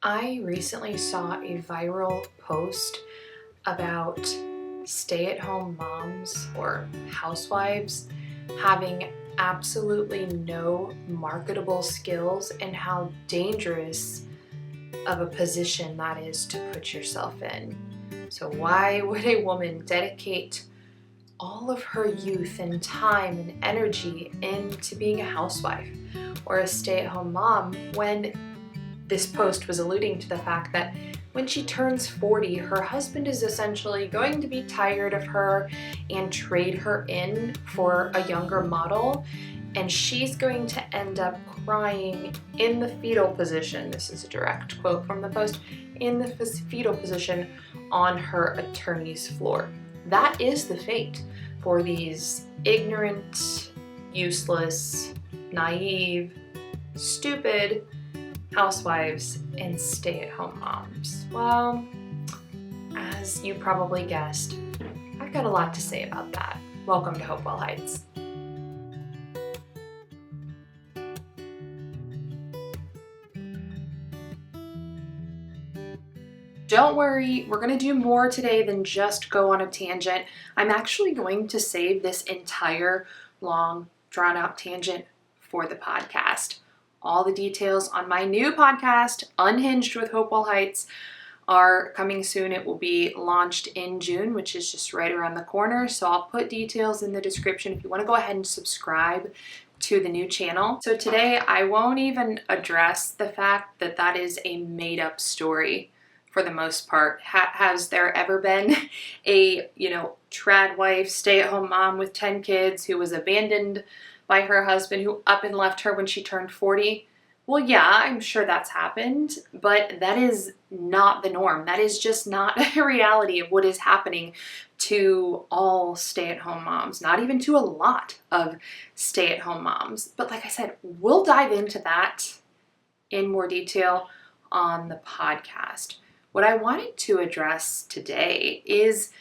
I recently saw a viral post about stay-at-home moms or housewives having absolutely no marketable skills and how dangerous of a position that is to put yourself in. So why would a woman dedicate all of her youth and time and energy into being a housewife or a stay-at-home mom when this post was alluding to the fact that when she turns 40, her husband is essentially going to be tired of her and trade her in for a younger model, and she's going to end up crying in the fetal position. This is a direct quote from the post, in the fetal position on her attorney's floor. That is the fate for these ignorant, useless, naive, stupid housewives and stay-at-home moms. Well, as you probably guessed, I've got a lot to say about that. Welcome to Hopewell Heights. Don't worry, we're going to do more today than just go on a tangent. I'm actually going to save this entire long, drawn-out tangent for the podcast. All the details on my new podcast, Unhinged with Hopewell Heights, are coming soon. It will be launched in June, which is just right around the corner. So I'll put details in the description if you want to go ahead and subscribe to the new channel. So today I won't even address the fact that that is a made-up story for the most part. Has there ever been a, trad wife, stay-at-home mom with 10 kids who was abandoned by her husband, who up and left her when she turned 40? Well, yeah, I'm sure that's happened, but that is not the norm. That is just not a reality of what is happening to all stay-at-home moms, not even to a lot of stay-at-home moms. But like I said, we'll dive into that in more detail on the podcast. What I wanted to address today is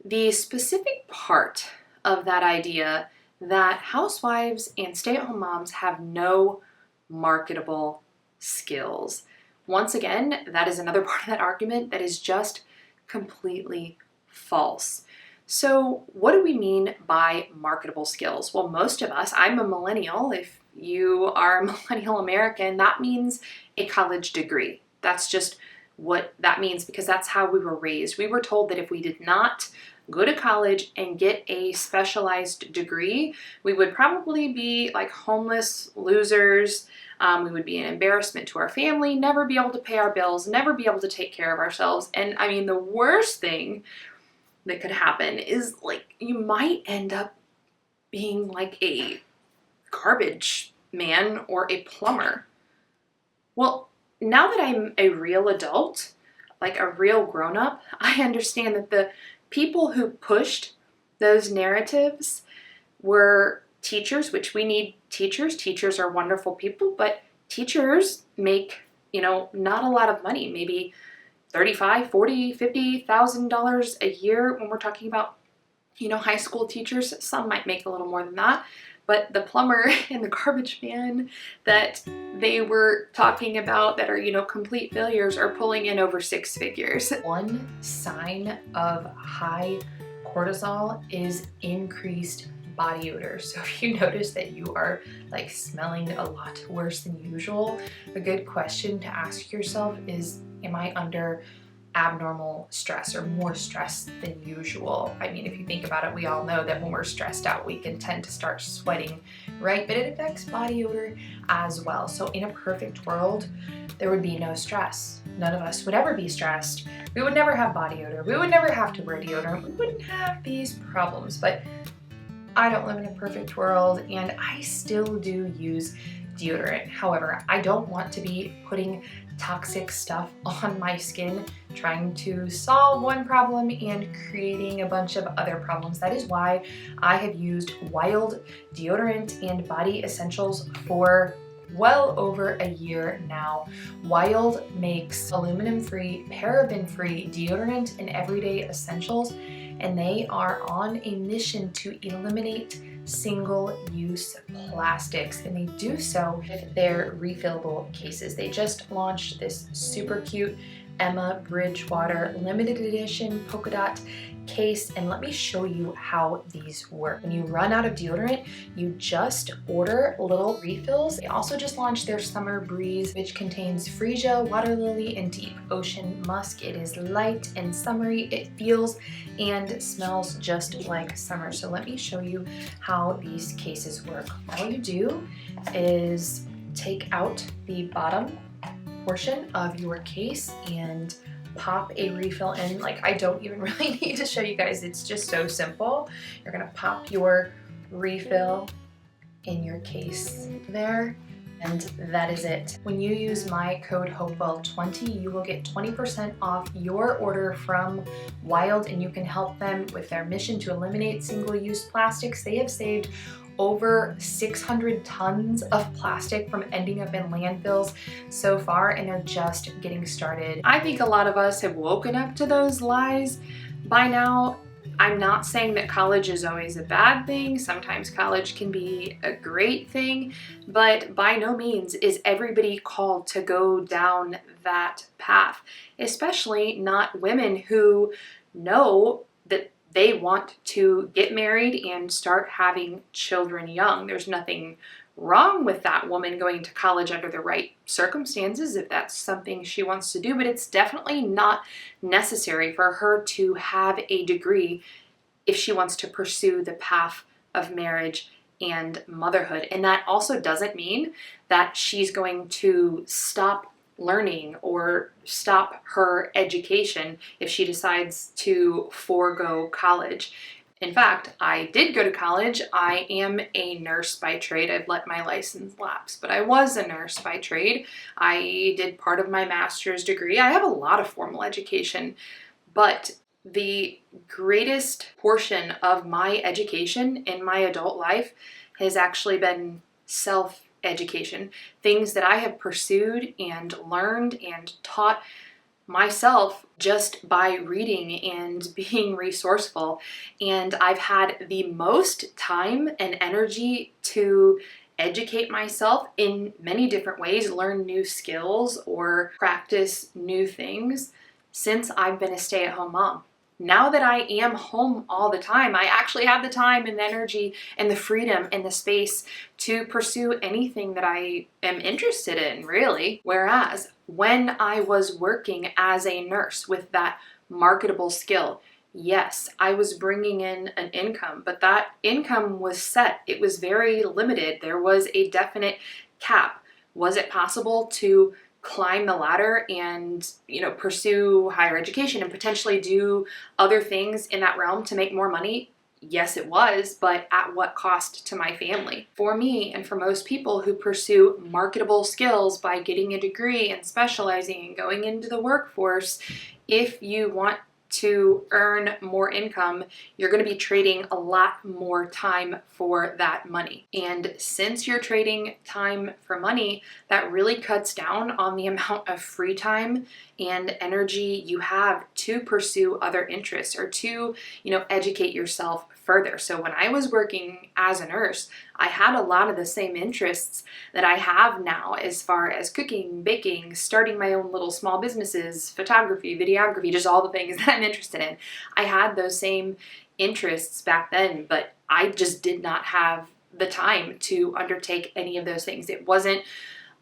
the specific part of that idea that housewives and stay-at-home moms have no marketable skills. Once again, that is another part of that argument that is just completely false. So what do we mean by marketable skills? Well, most of us, I'm a millennial. If you are a millennial American, that means a college degree. That's just what that means because that's how we were raised. We were told that if we did not go to college and get a specialized degree, we would probably be like homeless losers. We would be an embarrassment to our family, never be able to pay our bills, never be able to take care of ourselves. And I mean, the worst thing that could happen is like you might end up being like a garbage man or a plumber. Well, now that I'm a real adult, like a real grown-up, I understand that the people who pushed those narratives were teachers, which we need teachers. Teachers are wonderful people, but teachers make, not a lot of money, maybe $35,000, $40,000, $50,000 a year when we're talking about, high school teachers. Some might make a little more than that. But the plumber and the garbage man that they were talking about that are, complete failures are pulling in over six figures. One sign of high cortisol is increased body odor. So if you notice that you are like smelling a lot worse than usual, a good question to ask yourself is, am I under abnormal stress or more stress than usual? I mean, if you think about it, we all know that when we're stressed out, we can tend to start sweating, right? But it affects body odor as well. So in a perfect world, there would be no stress. None of us would ever be stressed. We would never have body odor. We would never have to wear deodorant. We wouldn't have these problems. But I don't live in a perfect world, and I still do use deodorant. However, I don't want to be putting toxic stuff on my skin, trying to solve one problem and creating a bunch of other problems. That is why I have used Wild deodorant and body essentials for well over a year now. Wild makes aluminum-free, paraben-free deodorant and everyday essentials, and they are on a mission to eliminate single-use plastics, and they do so with their refillable cases. They just launched this super cute Emma Bridgewater limited edition polka dot case, and let me show you how these work. When you run out of deodorant, you just order little refills. They also just launched their Summer Breeze, which contains freesia, water lily, and deep ocean musk. It is light and summery. It feels and smells just like summer. So let me show you how these cases work. All you do is take out the bottom portion of your case and pop a refill in. Like, I don't even really need to show you guys, it's just so simple. You're gonna pop your refill in your case there, and that is it. When you use my code HOPEWELL20, you will get 20% off your order from Wild, and you can help them with their mission to eliminate single-use plastics. They have saved over 600 tons of plastic from ending up in landfills so far, and they're just getting started. I think a lot of us have woken up to those lies by now. I'm not saying that college is always a bad thing. Sometimes college can be a great thing, but by no means is everybody called to go down that path, especially not women who know that they want to get married and start having children young. There's nothing wrong with that woman going to college under the right circumstances if that's something she wants to do, but it's definitely not necessary for her to have a degree if she wants to pursue the path of marriage and motherhood. And that also doesn't mean that she's going to stop learning or stop her education if she decides to forego college. In fact, I did go to college. I am a nurse by trade. I've let my license lapse, but I was a nurse by trade. I did part of my master's degree. I have a lot of formal education, but the greatest portion of my education in my adult life has actually been self-education, things that I have pursued and learned and taught myself just by reading and being resourceful. And I've had the most time and energy to educate myself in many different ways, learn new skills or practice new things since I've been a stay-at-home mom. Now that I am home all the time, I actually have the time and the energy and the freedom and the space to pursue anything that I am interested in, really. Whereas when I was working as a nurse with that marketable skill, yes, I was bringing in an income, but that income was set. It was very limited. There was a definite cap. Was it possible to climb the ladder and, pursue higher education and potentially do other things in that realm to make more money? Yes, it was, but at what cost to my family? For me and for most people who pursue marketable skills by getting a degree and specializing and going into the workforce, if you want to earn more income, you're going to be trading a lot more time for that money. And since you're trading time for money, that really cuts down on the amount of free time and energy you have to pursue other interests or to, educate yourself further. So when I was working as a nurse, I had a lot of the same interests that I have now as far as cooking, baking, starting my own little small businesses, photography, videography, just all the things that I'm interested in. I had those same interests back then, but I just did not have the time to undertake any of those things. It wasn't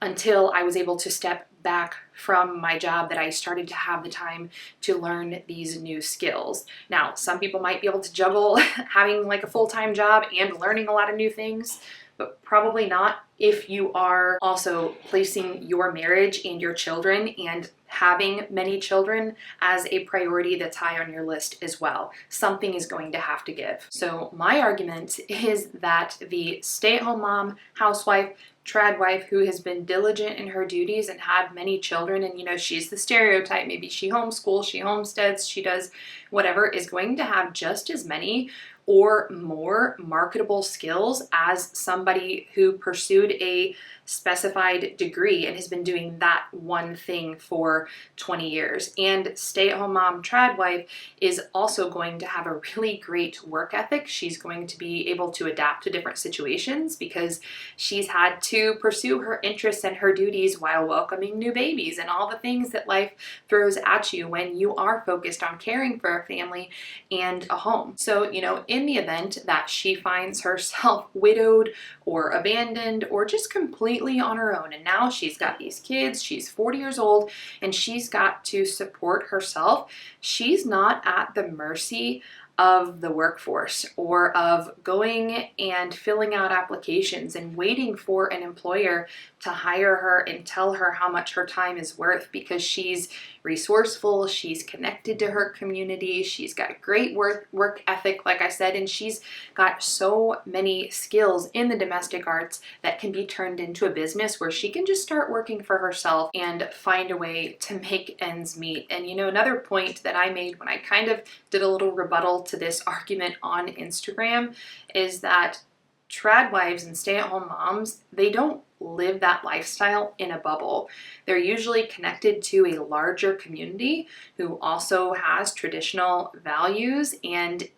until I was able to step back from my job that I started to have the time to learn these new skills. Now, some people might be able to juggle having like a full-time job and learning a lot of new things, but probably not if you are also placing your marriage and your children and having many children as a priority that's high on your list as well. Something is going to have to give. So my argument is that the stay-at-home mom, housewife, trad wife who has been diligent in her duties and had many children, and she's the stereotype, maybe she homeschools, she homesteads, she does whatever, is going to have just as many or more marketable skills as somebody who pursued a specified degree and has been doing that one thing for 20 years. And stay-at-home mom trad wife is also going to have a really great work ethic. She's going to be able to adapt to different situations because she's had to pursue her interests and her duties while welcoming new babies and all the things that life throws at you when you are focused on caring for a family and a home. So, in the event that she finds herself widowed or abandoned or just completely on her own, and now she's got these kids, she's 40 years old, and she's got to support herself, she's not at the mercy of the workforce or of going and filling out applications and waiting for an employer to hire her and tell her how much her time is worth, because she's resourceful, she's connected to her community, she's got a great work ethic, like I said, and she's got so many skills in the domestic arts that can be turned into a business where she can just start working for herself and find a way to make ends meet. And another point that I made when I kind of did a little rebuttal to this argument on Instagram is that trad wives and stay-at-home moms, they don't live that lifestyle in a bubble. They're usually connected to a larger community who also has traditional values, and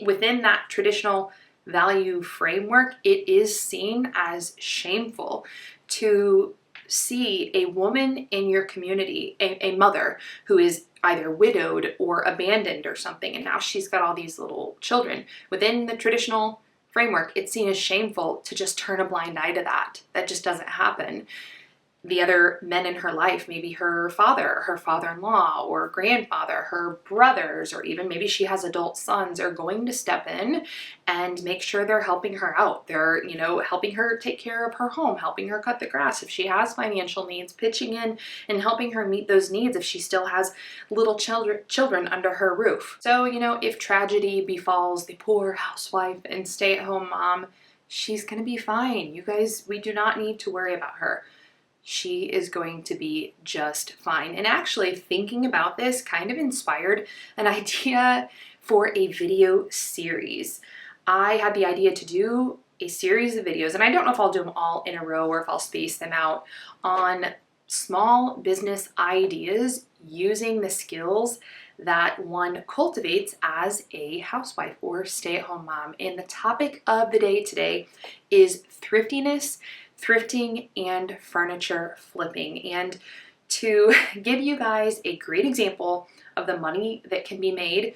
within that traditional value framework, it is seen as shameful to see a woman in your community, a mother who is either widowed or abandoned or something, and now she's got all these little children. Within the traditional framework, it's seen as shameful to just turn a blind eye to that. That just doesn't happen. The other men in her life, maybe her father, her father-in-law or grandfather, her brothers, or even maybe she has adult sons, are going to step in and make sure they're helping her out. They're, helping her take care of her home, helping her cut the grass if she has financial needs, pitching in and helping her meet those needs if she still has little children under her roof. So, if tragedy befalls the poor housewife and stay-at-home mom, she's going to be fine. You guys, we do not need to worry about her. She is going to be just fine. And actually, thinking about this kind of inspired an idea for a video series. I had the idea to do a series of videos, and I don't know if I'll do them all in a row or if I'll space them out, on small business ideas using the skills that one cultivates as a housewife or stay-at-home mom. And the topic of the day today is thriftiness, thrifting, and furniture flipping. And to give you guys a great example of the money that can be made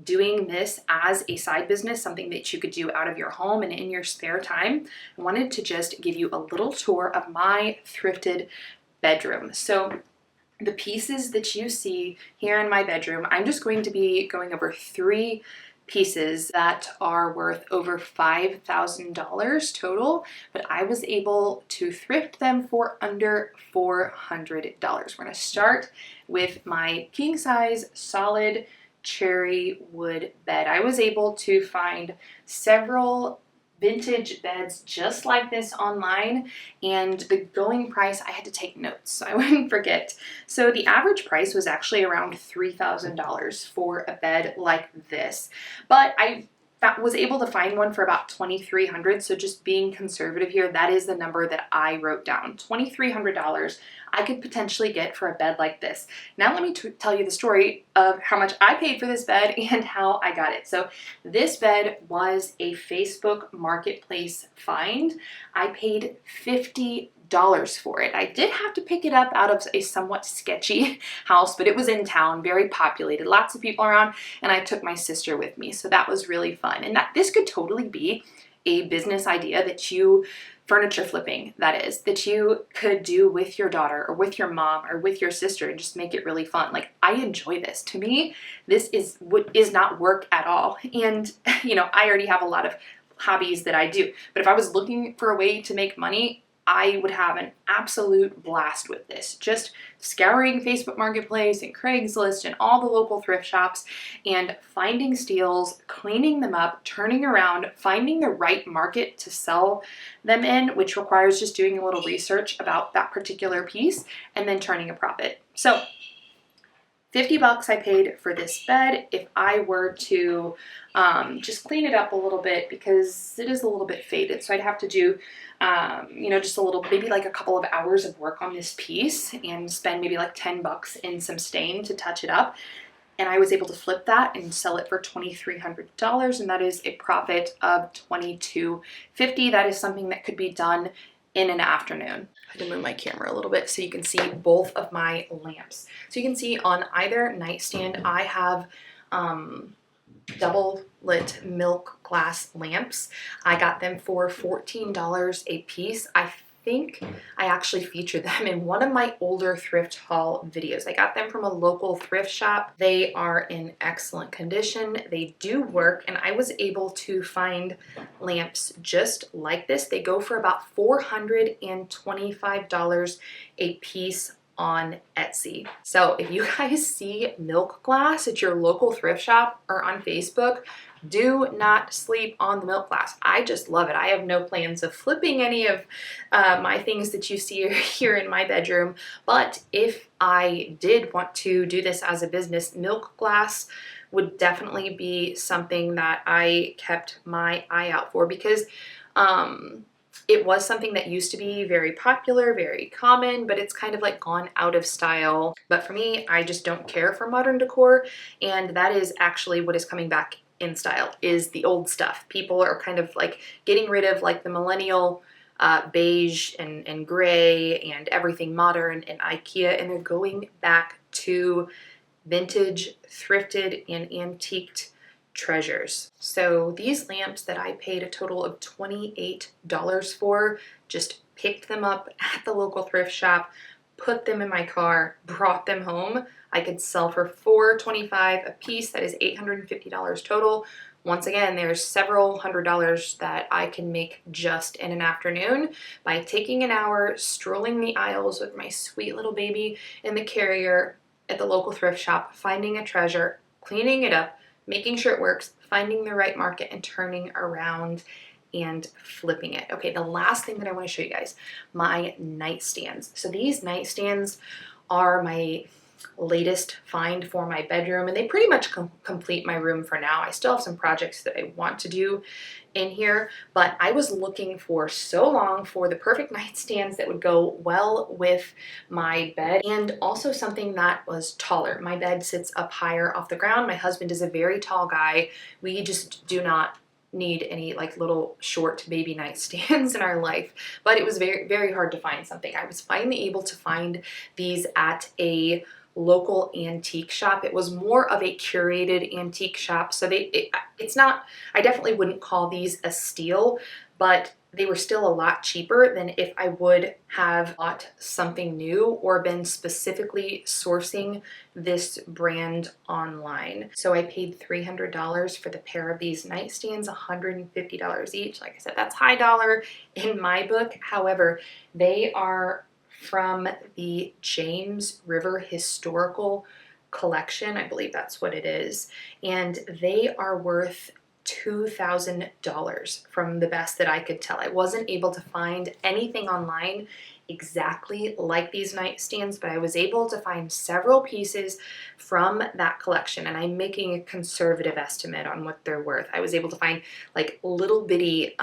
doing this as a side business, something that you could do out of your home and in your spare time, I wanted to just give you a little tour of my thrifted bedroom. So the pieces that you see here in my bedroom, I'm just going to be going over 3 pieces that are worth over $5,000 total, but I was able to thrift them for under $400. We're going to start with my king size solid cherry wood bed. I was able to find several vintage beds just like this online, and the going price, I had to take notes so I wouldn't forget. So the average price was actually around $3,000 for a bed like this, but I was able to find one for about $2,300. So just being conservative here, that is the number that I wrote down. $2,300 I could potentially get for a bed like this. Now let me tell you the story of how much I paid for this bed and how I got it. So this bed was a Facebook Marketplace find. I paid $50 for it. I did have to pick it up out of a somewhat sketchy house, but it was in town, very populated, lots of people around, and I took my sister with me. So that was really fun. And this could totally be a business idea that you, furniture flipping, that is, that you could do with your daughter or with your mom or with your sister and just make it really fun. Like, I enjoy this. To me, this is not work at all. And, I already have a lot of hobbies that I do, but if I was looking for a way to make money, I would have an absolute blast with this. Just scouring Facebook Marketplace and Craigslist and all the local thrift shops and finding steals, cleaning them up, turning around, finding the right market to sell them in, which requires just doing a little research about that particular piece and then turning a profit. So $50 I paid for this bed. If I were to just clean it up a little bit, because it is a little bit faded, so I'd have to do just a little, maybe like a couple of hours of work on this piece and spend maybe like $10 in some stain to touch it up. And I was able to flip that and sell it for $2,300, and that is a profit of $2,250. That is something that could be done in an afternoon. I can move my camera a little bit so you can see both of my lamps. So you can see on either nightstand, I have double lit milk glass lamps. I got them for $14 a piece. I think I actually featured them in one of my older thrift haul videos. I got them from a local thrift shop. They are in excellent condition. They do work, and I was able to find lamps just like this. They go for about $425 a piece on Etsy. So if you guys see milk glass at your local thrift shop or on Facebook, do not sleep on the milk glass. I just love it. I have no plans of flipping any of my things that you see here in my bedroom, but if I did want to do this as a business, milk glass would definitely be something that I kept my eye out for, because it was something that used to be very popular, very common, but it's kind of like gone out of style. But for me, I just don't care for modern decor, and that is actually what is coming back in style, is the old stuff. People are kind of like getting rid of like the millennial beige and gray and everything modern and IKEA, and they're going back to vintage, thrifted, and antiqued treasures. So these lamps that I paid a total of $28 for, just picked them up at the local thrift shop, put them in my car, brought them home. I could sell for $425 a piece. That is $850 total. Once again, there's several $100s that I can make just in an afternoon by taking an hour, strolling the aisles with my sweet little baby in the carrier at the local thrift shop, finding a treasure, cleaning it up, making sure it works, finding the right market, and turning around and flipping it. Okay, the last thing that I want to show you guys, my nightstands. So these nightstands are my latest find for my bedroom, and they pretty much complete my room for now. I still have some projects that I want to do in here, but I was looking for so long for the perfect nightstands that would go well with my bed, and also something that was taller. My bed sits up higher off the ground. My husband is a very tall guy. We just do not need any like little short baby nightstands in our life, but it was very, very hard to find something. I was finally able to find these at a local antique shop. It was more of a curated antique shop, so it's not, I definitely wouldn't call these a steal, but they were still a lot cheaper than if I would have bought something new or been specifically sourcing this brand online. So I paid $300 for the pair of these nightstands, $150 each. Like I said, that's high dollar in my book. However, they are from the James River Historical Collection. I believe that's what it is. And they are worth $2,000 from the best that I could tell. I wasn't able to find anything online exactly like these nightstands, but I was able to find several pieces from that collection, and I'm making a conservative estimate on what they're worth. I was able to find like little bitty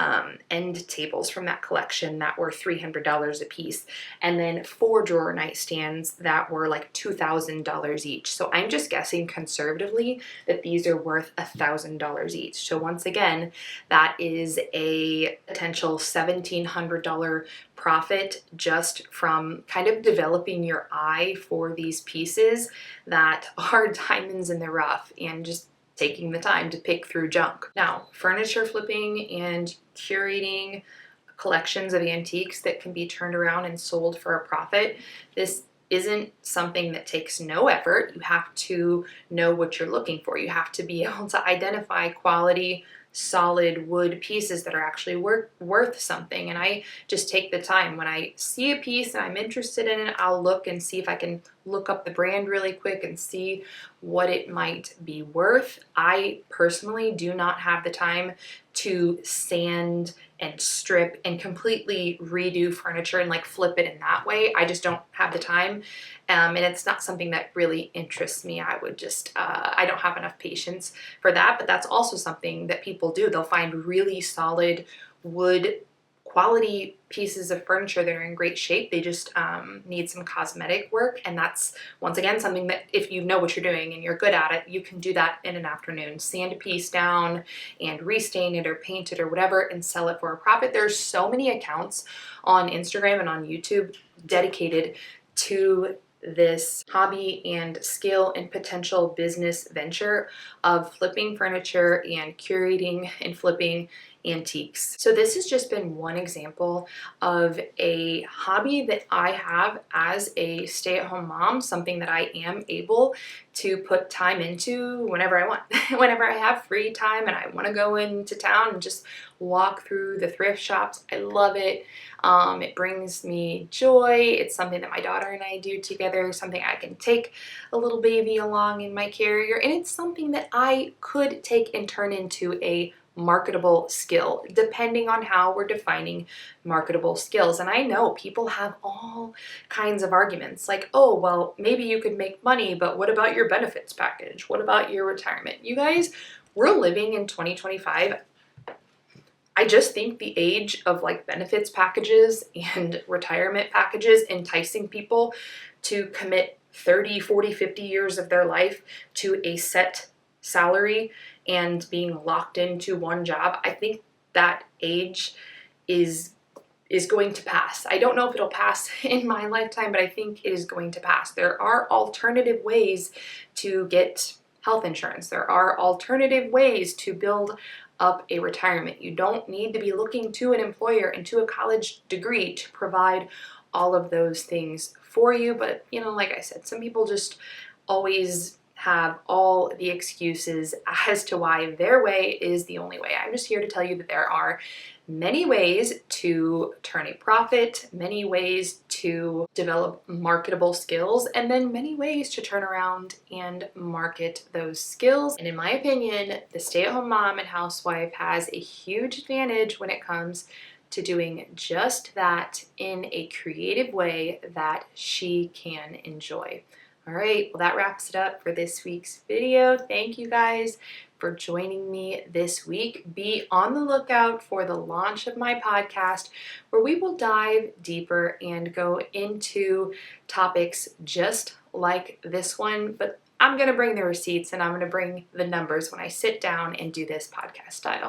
end tables from that collection that were $300 a piece, and then 4-drawer nightstands that were like $2,000 each. So I'm just guessing conservatively that these are worth $1,000 each. So once again, that is a potential $1,700 profit just from kind of developing your eye for these pieces that are diamonds in the rough and just taking the time to pick through junk. Now, furniture flipping and curating collections of antiques that can be turned around and sold for a profit, this isn't something that takes no effort. You have to know what you're looking for. You have to be able to identify quality, solid wood pieces that are actually worth something. And I just take the time. When I see a piece and I'm interested in it, I'll look and see if I can look up the brand really quick and see what it might be worth. I personally do not have the time to sand and strip and completely redo furniture and like flip it in that way. I just don't have the time, and it's not something that really interests me. I would just I don't have enough patience for that. But that's also something that people do. They'll find really solid wood quality pieces of furniture that are in great shape. They just need some cosmetic work, and that's once again something that if you know what you're doing and you're good at it, you can do that in an afternoon. Sand a piece down and restain it or paint it or whatever and sell it for a profit. There's so many accounts on Instagram and on YouTube dedicated to this hobby and skill and potential business venture of flipping furniture and curating and flipping antiques. So this has just been one example of a hobby that I have as a stay-at-home mom, something that I am able to put time into whenever I want. Whenever I have free time and I want to go into town and just walk through the thrift shops, I love it. It brings me joy. It's something that my daughter and I do together, something I can take a little baby along in my carrier, and it's something that I could take and turn into a marketable skill, depending on how we're defining marketable skills. And I know people have all kinds of arguments like, oh, well, maybe you could make money, but what about your benefits package? What about your retirement? You guys, we're living in 2025. I just think the age of like benefits packages and retirement packages enticing people to commit 30, 40, 50 years of their life to a set salary and being locked into one job, I think that age is going to pass. I don't know if it'll pass in my lifetime, but I think it is going to pass. There are alternative ways to get health insurance. There are alternative ways to build up a retirement. You don't need to be looking to an employer and to a college degree to provide all of those things for you. But, you know, like I said, some people just always have all the excuses as to why their way is the only way. I'm just here to tell you that there are many ways to turn a profit, many ways to develop marketable skills, and then many ways to turn around and market those skills. And in my opinion, the stay-at-home mom and housewife has a huge advantage when it comes to doing just that in a creative way that she can enjoy. All right, well, that wraps it up for this week's video. Thank you guys for joining me this week. Be on the lookout for the launch of my podcast, where we will dive deeper and go into topics just like this one, but I'm going to bring the receipts and I'm going to bring the numbers when I sit down and do this podcast style.